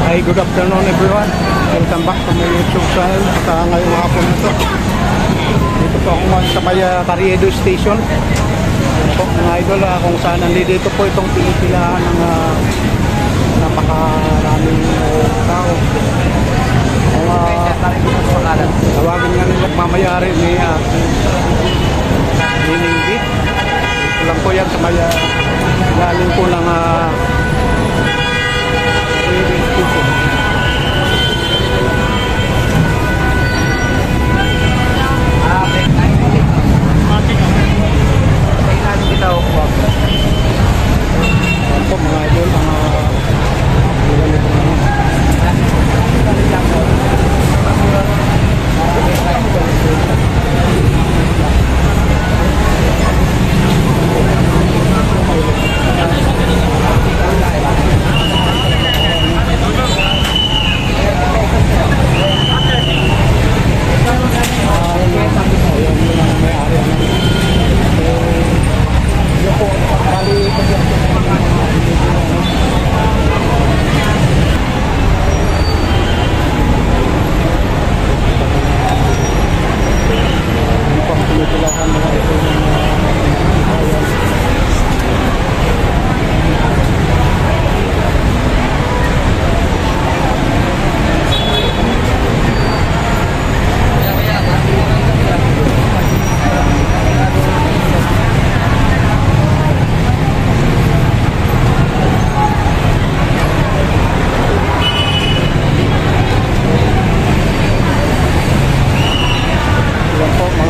Hi, good afternoon everyone. Welcome back to my YouTube channel. Sa ngayong hapon nito, dito po ako sa may Carriedo Station. Yan po mga idol, kung saan nandito po itong pinipilahan ng napakaraming tao. Tawagin nga nila mamayari ni Niningdi. Ito lang po yan sa may galing po ng mga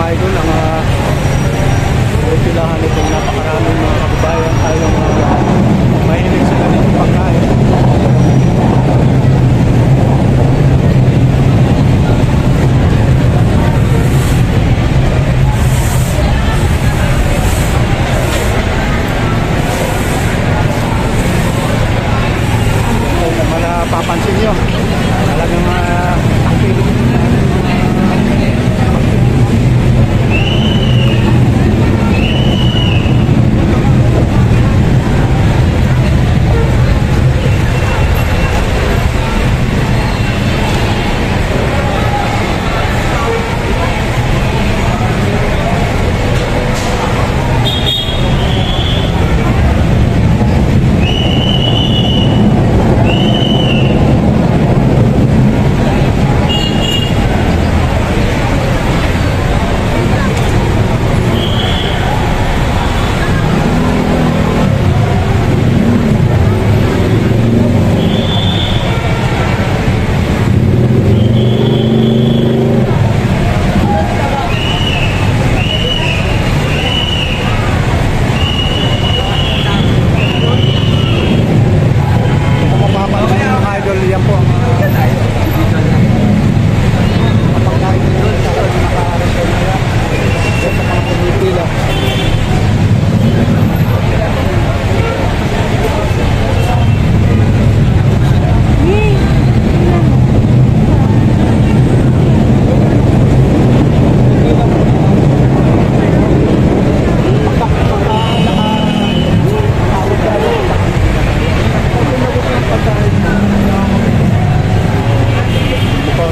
idol, pilahan itong napakaraming mga kababayan tayong mahilig sila dito pagkain. Kung malapapansin nyo, talagang pilit.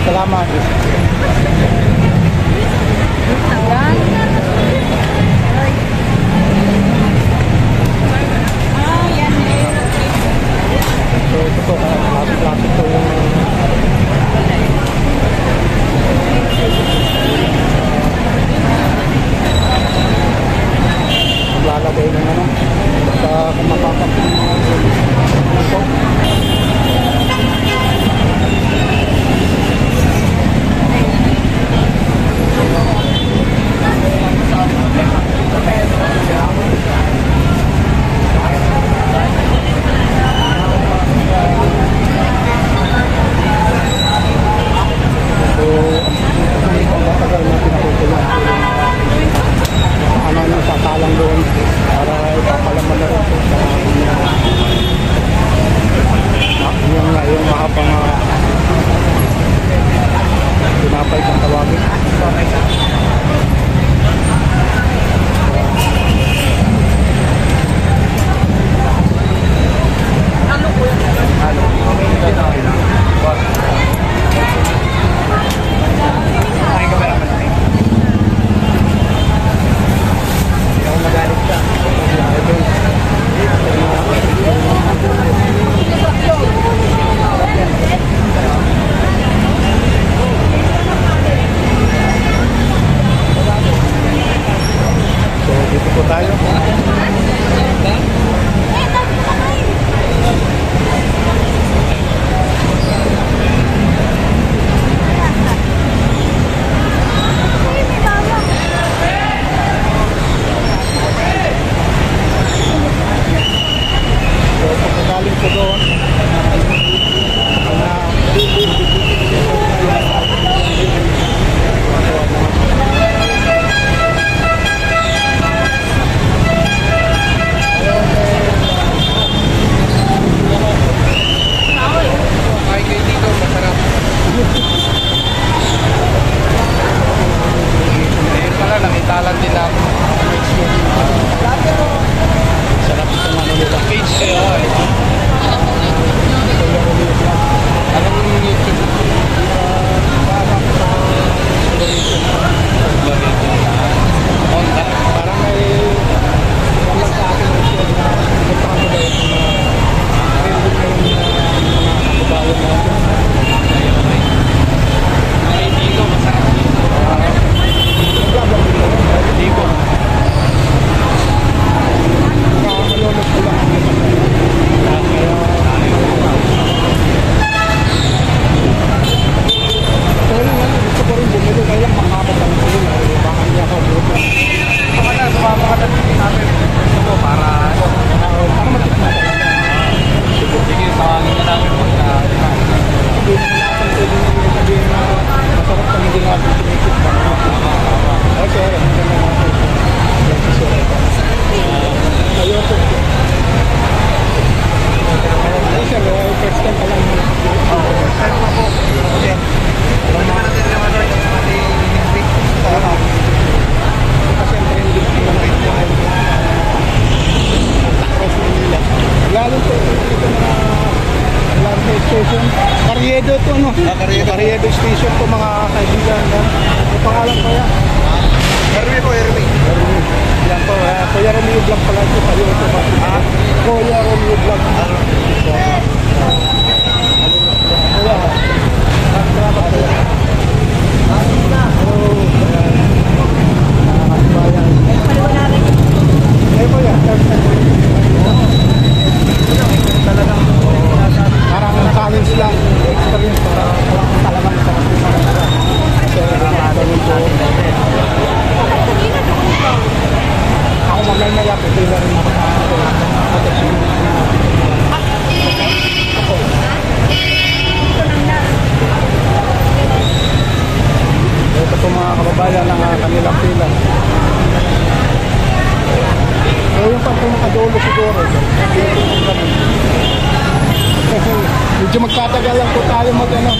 Salamat. So ito po, lapit po yung maglalagay ng ano kung mapapansin ito. Halo. Station. Carriedo to, no? Carriedo Station to, mga kaibigan. Ang pangalan ko yan? Ermi po, Ermi. Yan po, Kuya Romeo Vlog pala ito. Kuya Romeo Vlog. Parang challenge lang, experience para talagang sa ako mamaya pwede na rin ako ito po mga kababayan ng kanilang pila. So yung pang pinakadulo siguro medyo magtatagal lang po tayo magpilahan.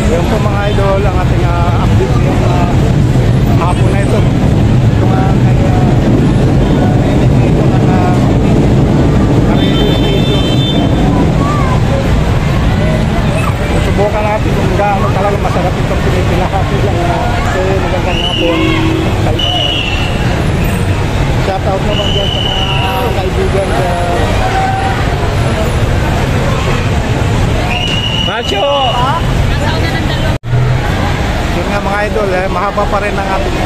Yan po mga idol ang ating update yung hapon na ito. Ito nga kaya ito nga radio station. Susubukan natin kung gaano talaga masarap itong pinipilahan lang kasi magandang hapon. Shout out naman dyan sa mga kaibigan sa Macho! Yun nga mga idol, mahaba pa rin ang ating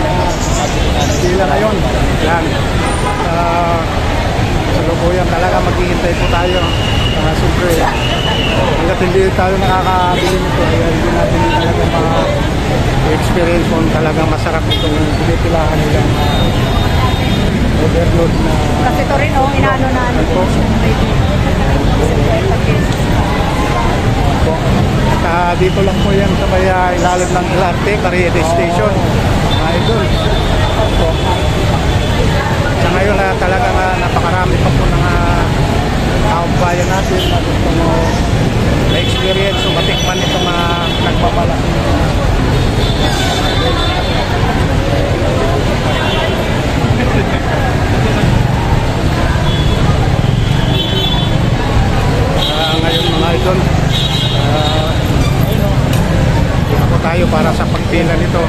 pila ngayon. Yan. Sa lubuyan talaga maghihintay po tayo. Siyempre, hanggat hindi tayo nakakabili nito, hindi natin talaga ma-experience kung talagang masarap itong pinipilahan nilang overload na... Kasi ito rin, inaano na ano po. At dito lang po yan sa may ilalim ng LRT, Carriedo Station. Mga idol. Sa ngayon talagang napakarami pa po ng taong bayan natin na gusto mo na-experience o matikman itong nagbabalak. Ngayon mga idol, ako tayo para sa pagpila nito.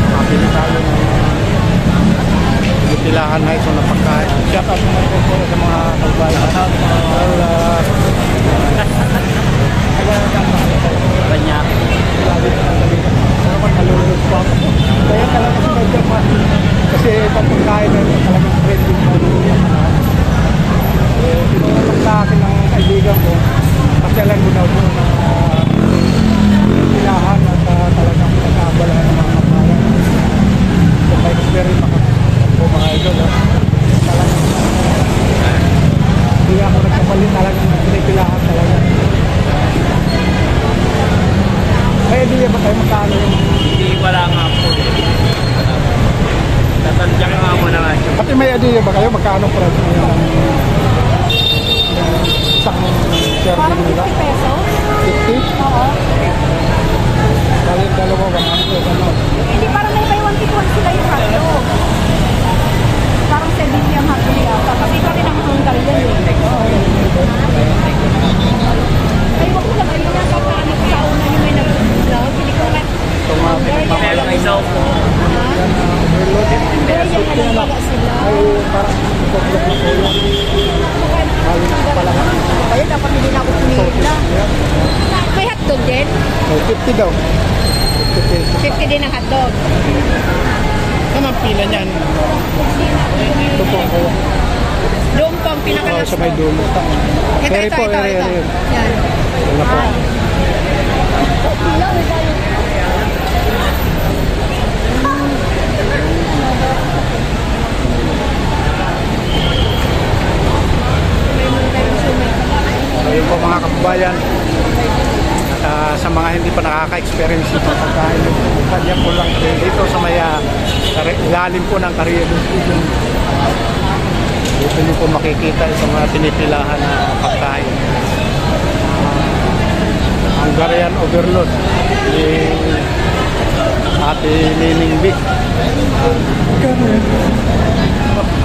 Mapili tayo ng pilahan na ito na pagkain. Shout out naman po sa mga kalbayan. Kanya. Kaya talaga si Medyo kasi itong pagkain na ito talagang trending mo. Pinunong sa akin ng kaibigan ko. Pasyalan ko daw po na pilahan at talagang pinag-aabalahan ng mga kabayan. So may experience ako mga idol. Talagang hindi ako nagkapalit talagang pinipilahan talaga. May idea ba tayo magkano yung... Hindi, wala nga po. Tatandyak nga mo na nga siya. Pati may idea ba kayo magkano price mo yung isang Parang serving 50 nila? pesos? 50? Oo. Dahil dalawa ba naman? Hindi, parang may buy one take one sila yung hotdog. Parang 70 ang hotdog yata. Kasi iba rin ang hanggang yan ay, wag mo lang. Ayun na, ano ko sa una yung may nag-vlog. Hindi ko nga. Itong mga Meron may isaw po. Kaya yan, ano pala sila. ay parang ito-vlog na po yun. Kaya dapat hindi na ako pumila. May hotdog din? 50 daw. 50 pesos. 50 din ang hotdog. Saan ang pila niyan? Ito po ako. Doon po ang pinakalas Sa may dulo. Ito. Yan. Wala po. Ayun po mga kababayan. Sa mga hindi pa nakaka-experience nito pagkain kanya po lang dito sa may ilalim po ng Carriedo Station. Dito niyo po makikita itong mga pinipilahan na pagkain. Hungarian overload. Ate Nining B. Kano yun?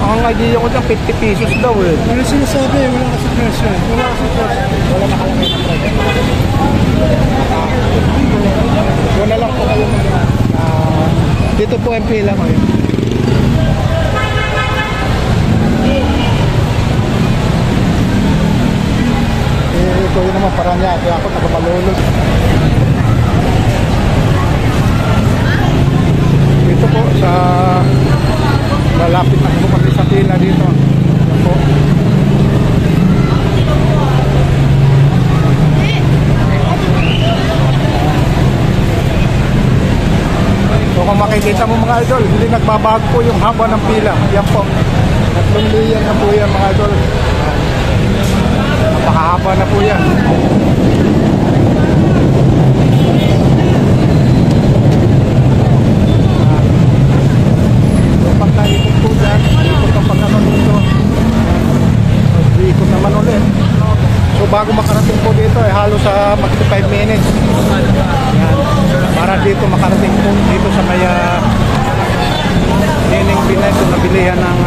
Ang idea ko dyan, 50 pesos daw eh. Ano sinasabi? Wala kasi presyo. Wala kasi presyo. Wala nakalagay na presyo. Wala lang po kayo dito po ang pila ko yun. Ito yun naman para niya. Kaya ako taga-Malolos. Dito po sa malapit na po kami sa pila dito. Ito po. So kung makikita mo mga idol, hindi nagbabago po yung haba ng pila. Yan po. 3 layer na po yan mga idol. Napakahaba na po yan. Pag naikot po dyan, ikot ang pagkanon dito. Ikot naman ulit. So bago makarating po dito ay halos sa 5 minutes. Yan. Para dito makarating po dito sa may Nining Binay kung nabilihan ng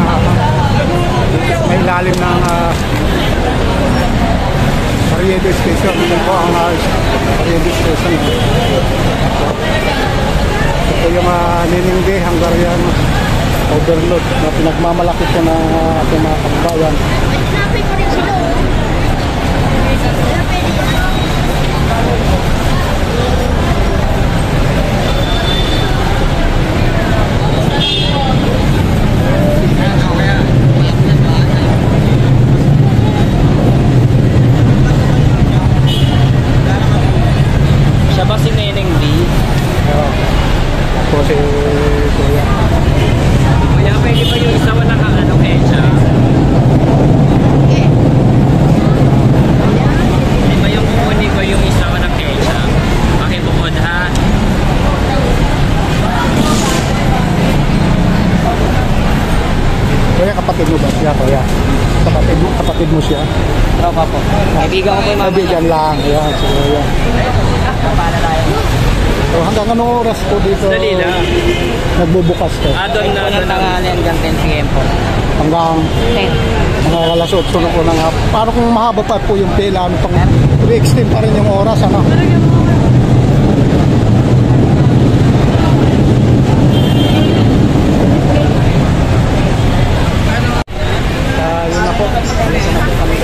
may lalim ng Carriedo Station. Ito po ang Carriedo Station. Ito yung Nining B Hungarian overload na pinagmamalaki po ng ating mga kabayan. Happy pa rin sila. Siya ba si Neneng B? Ako si Kuya. Kuya, pwede ba yung isa walang ano, Kecha? Pwede ba yung kukunin ko yung isa walang Kecha? Pakibukod ha? Kuya, kapatid mo ba siya, Kuya? Kapatid mo siya? Tropa po. Kaibigan ko po yung mama. Kaibigan lang. Ayan, si Kuya. So hanggang anong oras po dito Dali lang. nagbubukas to? Doon na tanghali hanggang 10 p.m. po. Hanggang 10. mga alas 8 na po ng hapon. Paano kung mahaba pa po yung pila? Ano pang i-extend pa rin yung oras? Ano? Yun na po. Alis na po kami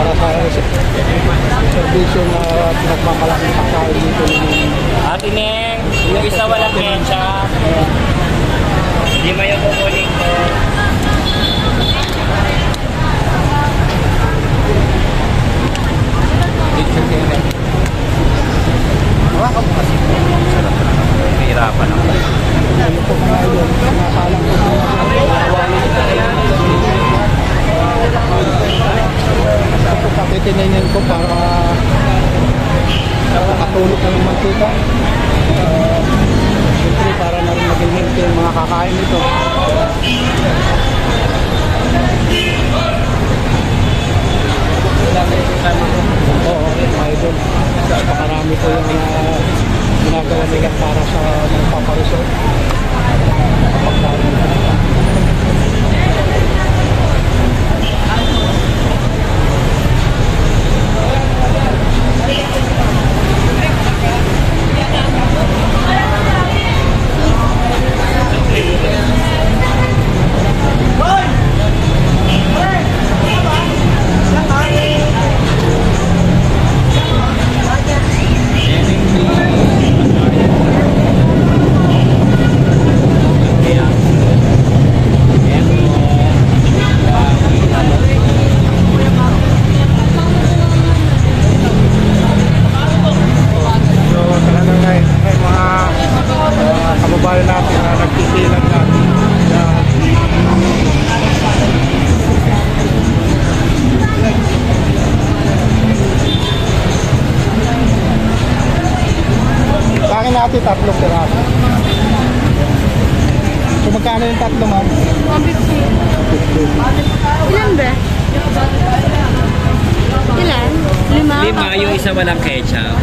para sa servisyo na pinagmamalaking pagkain dito. Ate Neng, yung isa walang Kecha. Hindi mo yung kukunin ko. Wala mo kasi. Mahirapan ako. Ano po mga yun? Nakalang po po kapitinainin ko para makatulog na ng mantika. Siyempre para na rin maging healthy yung mga kakain nito. Oo, mga idol. Napakarami po yung ginagawa nila para sa mga paparesort. Pagkain. kababayan natin na nagtitilan natin na sa akin natin 3 piraso. So magkano yung 3 ma'am? 150. 50. Ilan ba? Ilan? 5? 5 yung isa walang ketchup.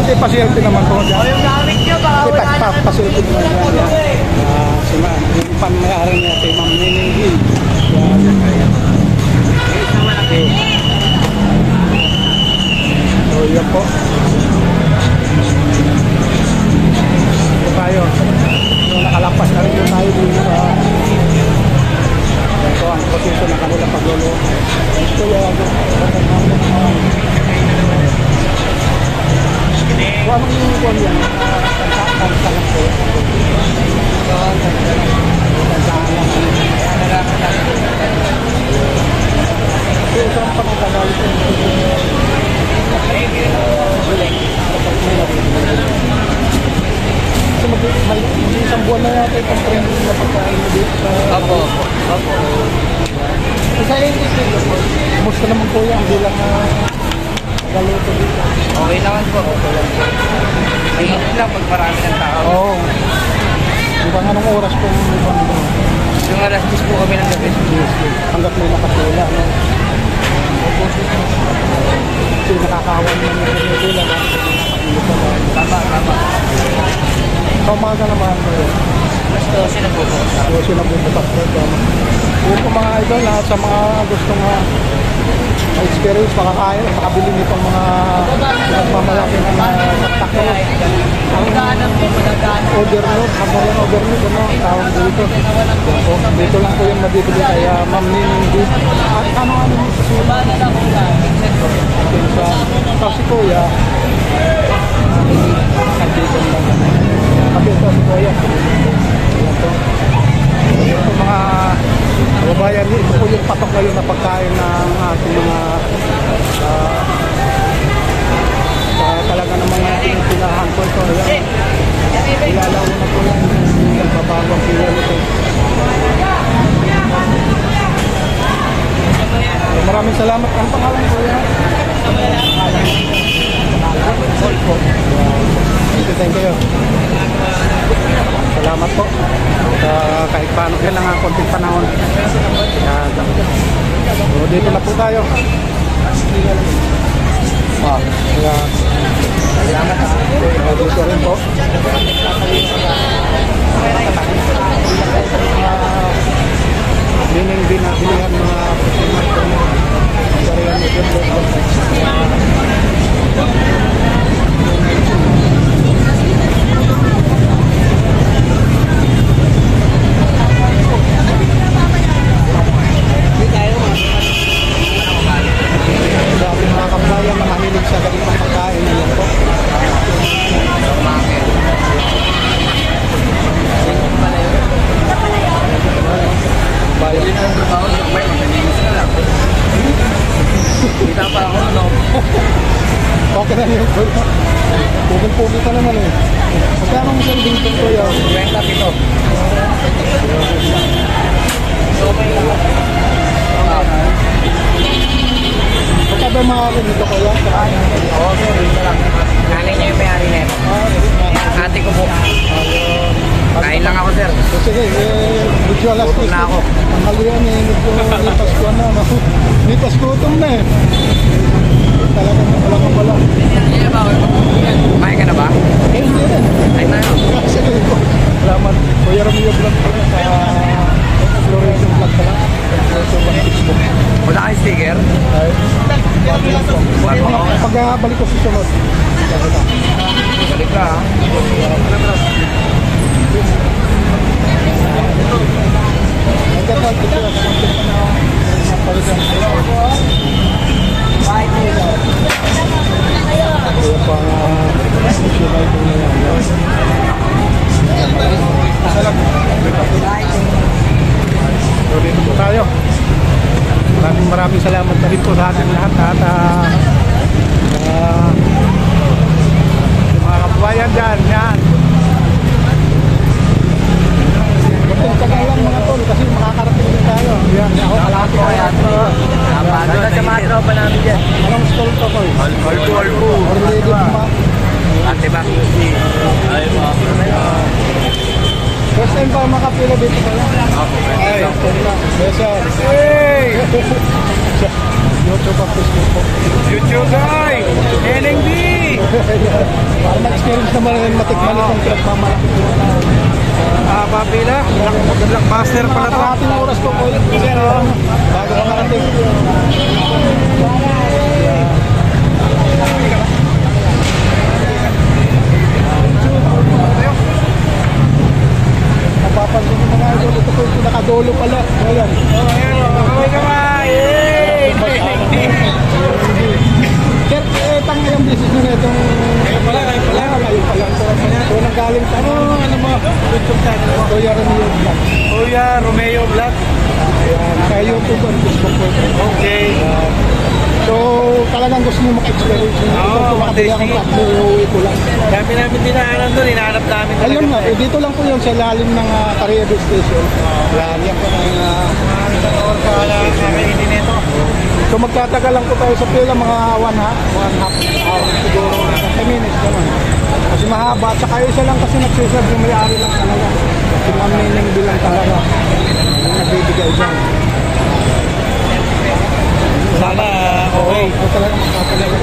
Kasi pasilti naman po dyan. Kasi pasilti naman dyan. Si Ma'am, yung pang-mayari niya kay Ma'am Niningi. So yan po. Ito tayo. So, nakalapas na rin tayo dito sa ito ang proseso ng kanilang pagluluto. Ito yan. Kung anong yung kung yan, kansa lang po. So, isang pangatagal ito. Kasi may isang buwan na yata itong trending na pagkain mo dito sa... Opo. Sa hindi dito po. Kumusta naman po yan? Hindi lang galuto dito. Okay naman po. Mahirap lang pag marami ng tao. Oo. Diba anong oras po ibang dito? Yung alas 10 po kami ng gabi. Hanggat may nakapula, no? Kasi nakakawan naman yung nakapula, no? Tama. Sa umaga naman po yun. Alas 12 na po po. So, sinabubukas po ito. Yun po mga idol, lahat sa mga gustong experience, makakain, makabili nitong mga nagmamalaki ng saktak. Ang order nyo, kamulang order nyo, ano, tawag dito. Dito lang po yung mabibili kaya Ma'am Niningi. At ano yung susunod? Kasi kuya, nandito lang. Kapito si kuya. Ayan po. Ito mga kababayan, ito po yung patok ngayon na pagkain ng ating mga talaga ng mga pinahan po ito. Ayan. Ilalaw na po yung nagbabagong pila nito. Maraming salamat. Ang pangalan po yan? Thank you. Salamat po. Kahit paano yan lang ang konting panahon. So, dito na po tayo. Salamat. Dito rin po. Meaning binabilihan mga pagsimas ko mo. Kariyan mo dito. Sabi mga kabayan na mahilig sa ganitong pagkain na yan po. Kita pa ako, no? Okay na yun. Pugil-pugil ka naman eh. Magkano mo siyang dito ko yun? 20 pito. Pagka ba mga rin dito ko yan? Oo, dito lang. Nanay niya yung may-ari na ito. Ate ko po. Kain lang ako, sir. So, sige, medyo alas Gutom na ako. Ang halian eh, medyo lipas ko na. Lipas ko itong na eh. Talagang wala. Kumain ka na ba? Eh, hindi rin. Kain na yun. Sige po. Salamat. Kuya Ramiro Vlog po na sa Florencio Vlog ka lang. Florencio Vlog Facebook. Wala kang sticker? Ay, bago lang po. Pag-balik ko sa sunod. Balik ka, ha? Nagkatag ito na napalitan. Kaya pang national po na yan. So dito po tayo. Maraming salamat na rin po sa ating lahat. At mga kabayan dyan, yan. Buting tagal lang mga tol kasi makakarating din tayo. Yan, ako kalahati ko yan. Ganda sa mga tropa namin dyan. Anong stall to ko? Alpo. Or lady pa. Ate ba? Ay, YouTube at Facebook po. YouTube guys! NNB! Para ma-experience naman rin matikman itong pinagmamalaki po na Papila, blockbuster pala to. ating oras po po yun. Kasi bago ka marating. Napapansin yung mga idol, ito po yung pinakadulo pala. Ayan. Kamay! Sir, tanga yung business nyo na itong... Kayo pala. Kayo pala. So, nanggaling pa. Ano mo? YouTube channel mo. Kuya Romeo Vlog. Kuya Romeo Vlog. Ayan. Kaya YouTube at Facebook po. Okay. So, talagang gusto nyo maka-experience nyo. Oo, Ito, makabili akong makatesting. tatlo, uuwi ko lang. Kami namin dinahanap doon, hinahanap namin talaga. Ayun nga, dito lang po yun sa lalim ng Carriedo Station. Yan po ng... Kakainin nito. So magtatagal lang po tayo sa pila, mga one half hour siguro, 30 minutes naman. Kasi mahaba, at saka isa lang kasi nagsiserve yung may-ari lang talaga. Si Ma'am Nining bilang talaga yung nagbibigay dyan. Sana, okay. So talaga magtatagal lang.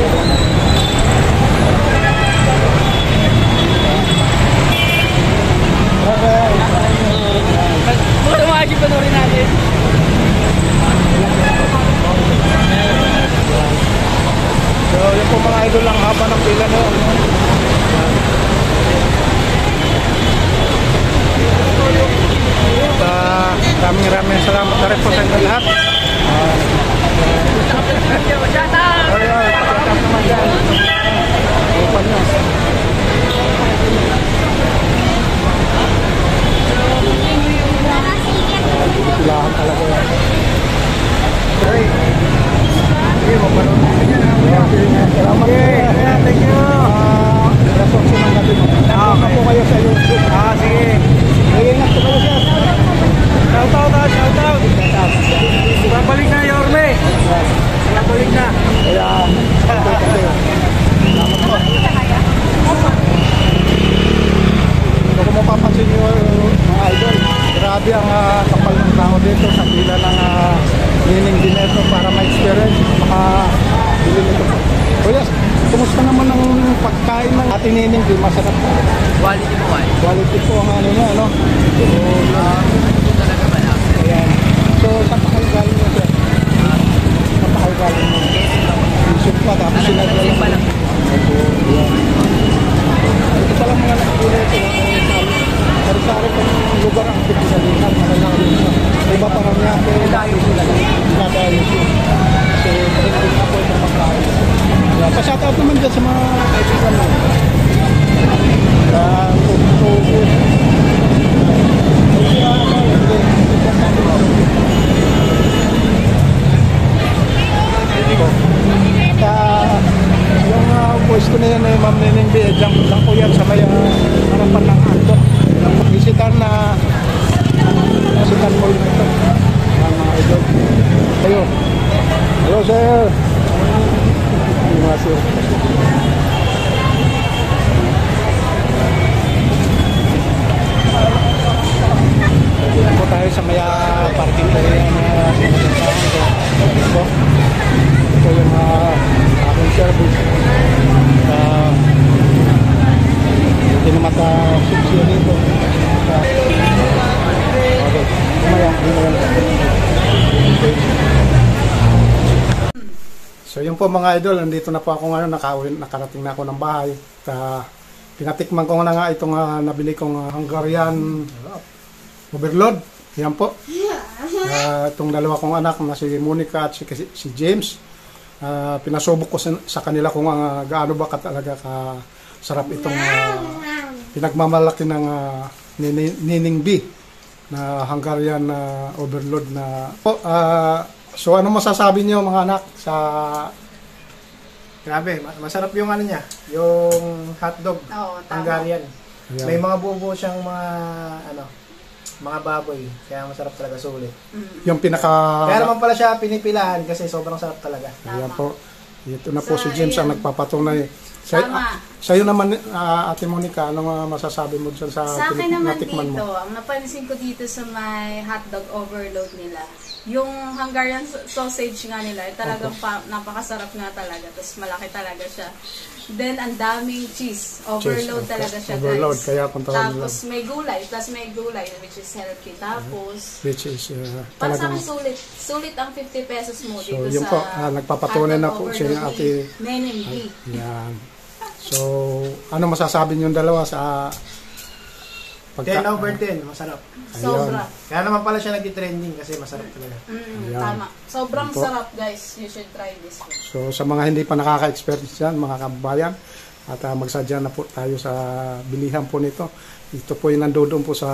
Okay. Muna mga panoorin natin. So yun po mga idol, lang haba ng pila no. Maraming salamat na rin po sa inyo lahat. Shout out! Ayun, pakiatap naman dyan. Open nyo. Pilahan talaga yan. Okay. Okay, mapanood natin yan. Salamat po. Thank you. Resort sa mga gabi mo. Nandun na po kayo sa YouTube. Sige. Ingat po kayo siya. Shout out. Babalik na, Yorme. Babalik na. Kaya, salamat po. Kung mapapansin nyo mga idol, grabe ang kapal ng tao dito sa pila ng Nining Dineto para ma-experience, makabili nito po. Kuya, kumusta naman ang pagkain ng ating Nining? Masarap po. Quality mo, Quality po ang ano niya, ano? So, talaga ba na? ayan. So, saan pa kayo galing nyo, sir? Saan pa kayo galing nyo? Isip pa, tapos sinadala pa lang. Ayan. Ito pala mga nakikita ito. Sari-sari pa yung lugar ang pinagalitan. Iba parang niya. Dayo sila. Dayo sila. So, rin ako itong pagkain. Pa-shoutout naman dyan sa mga kaibigan mo. Yung voice ko na yan ay Ma'am Nining B. Diyan lang po yan sa may harapan ng Ando. Visitan na visitan mo yun ito. Mga idol. Kayo. Hello sir. Mga sir. Dito po tayo sa may parking area na ito. Ito yung aking service. Hindi na mata-subsiya dito. Okay. So yun po mga idol, nandito na po ako ngayon, nakarating na ako ng bahay. Pinatikman ko na nga itong nabili kong Hungarian overload. Yan po. Itong dalawa kong anak na si Monica at si James. Pinasubok ko sa kanila kung gaano ba talaga kasarap itong pinagmamalaki ng Nining B na Hungarian overload na po. So ano masasabi niyo mga anak sa Grabe, masarap yung ano niya, yung hotdog Hungarian. Ayan. May mga buo siyang mga baboy, kaya masarap talaga, sulit. yung pinaka Kaya naman pala siya pinipilahan kasi sobrang sarap talaga. Ayan po. Ito na po si James ang nagpapatunay. Tama. Sa'yo naman, Ate Monica, ano masasabi mo dyan sa Sa akin naman natikman dito, mo? ang napansin ko dito sa may hotdog overload nila, Yung Hungarian sausage nga nila, talagang napakasarap nga talaga. Tapos malaki talaga siya. Then, ang daming cheese. Overload Cheese, talaga siya, overload, guys. kaya kung tawagin Tapos may gulay. Plus may gulay, which is healthy. Tapos, which is para sa talagang akin sulit. Sulit ang 50 pesos mo so dito yun sa po, nagpapatunay na po siya yung ate. Neneng B. Yan. So, ano masasabi niyong dalawa sa 10 over 10, masarap. Sobra. Kaya naman pala siya nag-trending kasi masarap talaga. Ayan. Tama. Sobrang Yan po. sarap, guys. You should try this one. So sa mga hindi pa nakaka-experience dyan, mga kababayan, at magsadya na po tayo sa bilihan po nito. Ito po yung nandoon po sa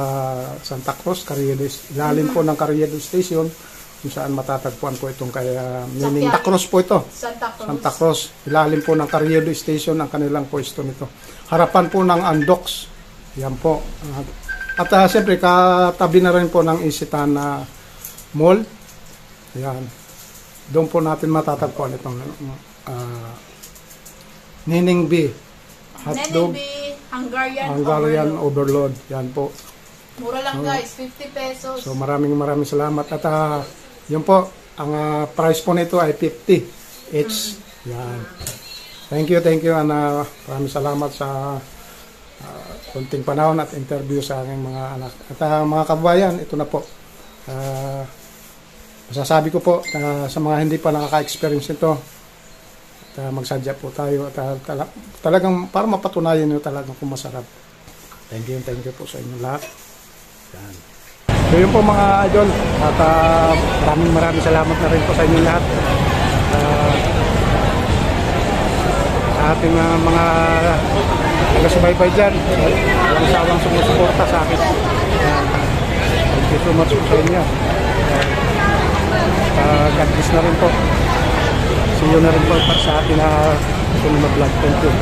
Santa Cruz, Carriedo, ilalim po ng Carriedo Station, kung saan matatagpuan po itong kay Nining Quiapo. Cruz po ito. Santa Cruz. Santa Cruz, ilalim po ng Carriedo Station ang kanilang pwesto nito. Harapan po ng Andox. Yan po. At siyempre, katabi na rin po ng Isitana Mall. Yan. Doon po natin matatagpuan itong Nining B. Hotdog, Neneng B, Hungarian Overload. Overload. Yan po. Mura lang, guys. 50 pesos. So maraming salamat. At yun po, ang price po nito ay 50 each. Yan. Thank you. And maraming salamat sa kunting panahon at interview sa aking mga anak. At mga kabayan, ito na po. Masasabi ko po sa mga hindi pa nakaka-experience nito, at magsadya po tayo. At talagang para mapatunayan nyo talagang kung masarap. Thank you po sa inyo lahat. Yan. So yun po mga idol. At maraming salamat na rin po sa inyo lahat. Sa ating mga taga-subaybay dyan, walang sawang sumusuporta sa akin. Thank you so much po sa inyo. God bless na rin po. See you na rin po sa ating sunod na vlog. Thank you.